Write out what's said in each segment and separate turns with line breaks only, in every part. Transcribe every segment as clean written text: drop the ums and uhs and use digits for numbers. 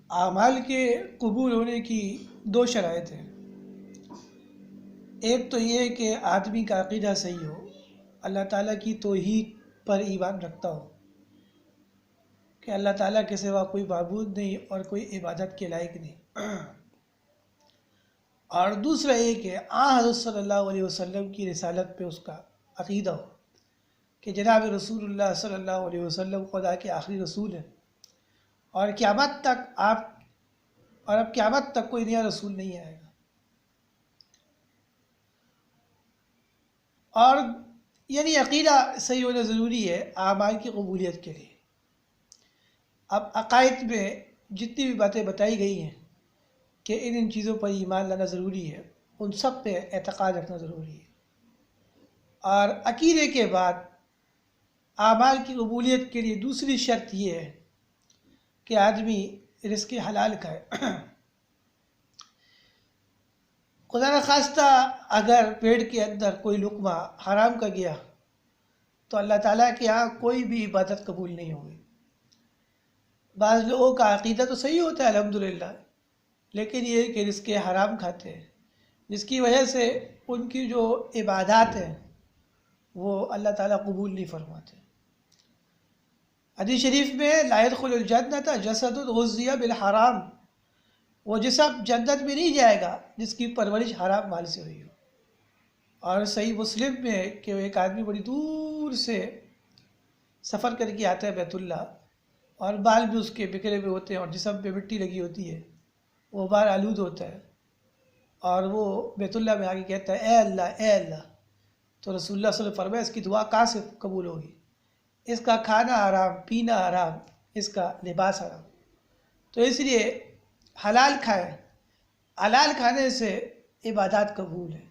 اعمال کے قبول ہونے کی دو شرائط ہیں۔ ایک تو یہ کہ آدمی کا عقیدہ صحیح ہو، اللہ تعالیٰ کی توحید پر ایمان رکھتا ہو کہ اللہ تعالیٰ کے سوا کوئی معبود نہیں اور کوئی عبادت کے لائق نہیں، اور دوسرا یہ کہ حضرت صلی اللہ علیہ وسلم کی رسالت پہ اس کا عقیدہ ہو کہ جناب رسول اللہ صلی اللہ علیہ وسلم خدا کے آخری رسول ہیں، اور اب قیامت تک کوئی نیا رسول نہیں آئے گا۔ اور یعنی عقیدہ صحیح ہونا ضروری ہے اعمال کی قبولیت کے لیے۔ اب عقائد میں جتنی بھی باتیں بتائی گئی ہیں کہ ان چیزوں پر ایمان لانا ضروری ہے، ان سب پہ اعتقاد رکھنا ضروری ہے۔ اور عقیدے کے بعد اعمال کی قبولیت کے لیے دوسری شرط یہ ہے کہ آدمی رزق حلال کھائے۔ خدا نخواستہ اگر پیٹ کے اندر کوئی لقمہ حرام کا گیا تو اللہ تعالیٰ کے یہاں کوئی بھی عبادت قبول نہیں ہوگی۔ بعض لوگوں کا عقیدہ تو صحیح ہوتا ہے الحمدللہ، لیکن یہ کہ رزق حرام کھاتے ہیں، جس کی وجہ سے ان کی جو عبادات ہیں وہ اللہ تعالیٰ قبول نہیں فرماتے۔ حدیث شریف میں لا يدخل الجنة جسد غذي بالحرام، وہ جسم جنت میں نہیں جائے گا جس کی پرورش حرام مال سے ہوئی ہو۔ اور صحیح مسلم میں ہے کہ ایک آدمی بڑی دور سے سفر کر کے آتا ہے بیت اللہ، اور بال بھی اس کے بکھرے ہوئے ہوتے ہیں اور جسم پہ مٹی لگی ہوتی ہے، وہ بال آلود ہوتا ہے، اور وہ بیت اللہ میں آگے کہتا ہے اے اللہ اے اللہ، تو رسول اللہ صلی اللہ علیہ وسلم فرمایا اس کی دعا کہاں سے قبول ہوگی؟ اس کا کھانا حرام، پینا حرام، اس کا لباس حرام۔ تو اس لیے حلال کھائیں، حلال کھانے سے عبادات قبول ہیں۔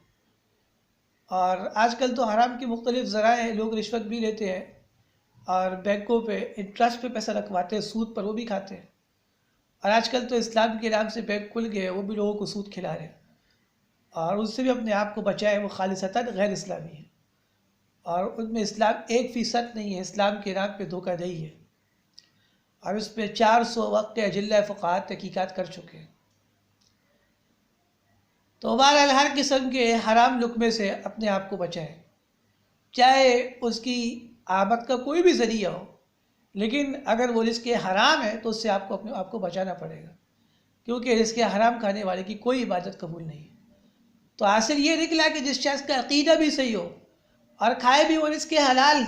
اور آج کل تو حرام کی مختلف ذرائع ہیں، لوگ رشوت بھی لیتے ہیں اور بینکوں پہ انٹرسٹ پہ پیسہ رکھواتے ہیں، سود پر وہ بھی کھاتے ہیں۔ اور آج کل تو اسلام کے نام سے بینک کھل گئے، وہ بھی لوگوں کو سود کھلا رہے ہیں، اور اس سے بھی اپنے آپ کو بچائیں، وہ خالصتاً غیر اسلامی ہے، اور ان میں اسلام 1% نہیں ہے، اسلام کے نام پہ دھوکہ دہی ہے، اور اس پہ 400 وقت اجلہ فقہاء تحقیقات کر چکے ہیں۔ تو بہرحال ہر قسم کے حرام لقمے سے اپنے آپ کو بچائیں، چاہے اس کی آمد کا کوئی بھی ذریعہ ہو، لیکن اگر وہ رزق حرام ہے تو اس سے آپ کو اپنے آپ کو بچانا پڑے گا، کیونکہ رزق حرام کھانے والے کی کوئی عبادت قبول نہیں ہے۔ تو حاصل یہ نکلا کہ جس شخص کا عقیدہ بھی صحیح ہو اور کھائے بھی وہ رزق حلال،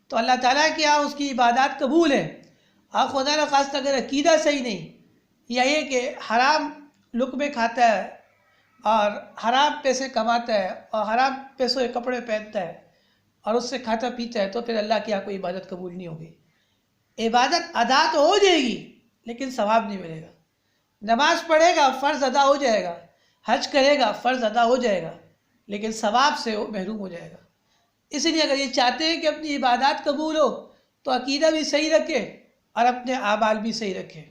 تو اللہ تعالیٰ کے یہاں اس کی عبادات قبول ہے۔ اور خدا نخواستہ اگر عقیدہ صحیح نہیں، یا یہ کہ حرام لقمے کھاتا ہے اور حرام پیسے کماتا ہے اور حرام پیسوں کے کپڑے پہنتا ہے اور اس سے کھاتا پیتا ہے، تو پھر اللہ کی یہاں کوئی عبادت قبول نہیں ہوگی۔ عبادت ادا تو ہو جائے گی لیکن ثواب نہیں ملے گا۔ نماز پڑھے گا فرض ادا ہو جائے گا، حج کرے گا فرض ادا ہو جائے گا، لیکن ثواب سے وہ محروم ہو جائے گا۔ اس لیے اگر یہ چاہتے ہیں کہ اپنی عبادات قبول ہو تو عقیدہ بھی صحیح رکھے اور اپنے اعمال بھی صحیح رکھے۔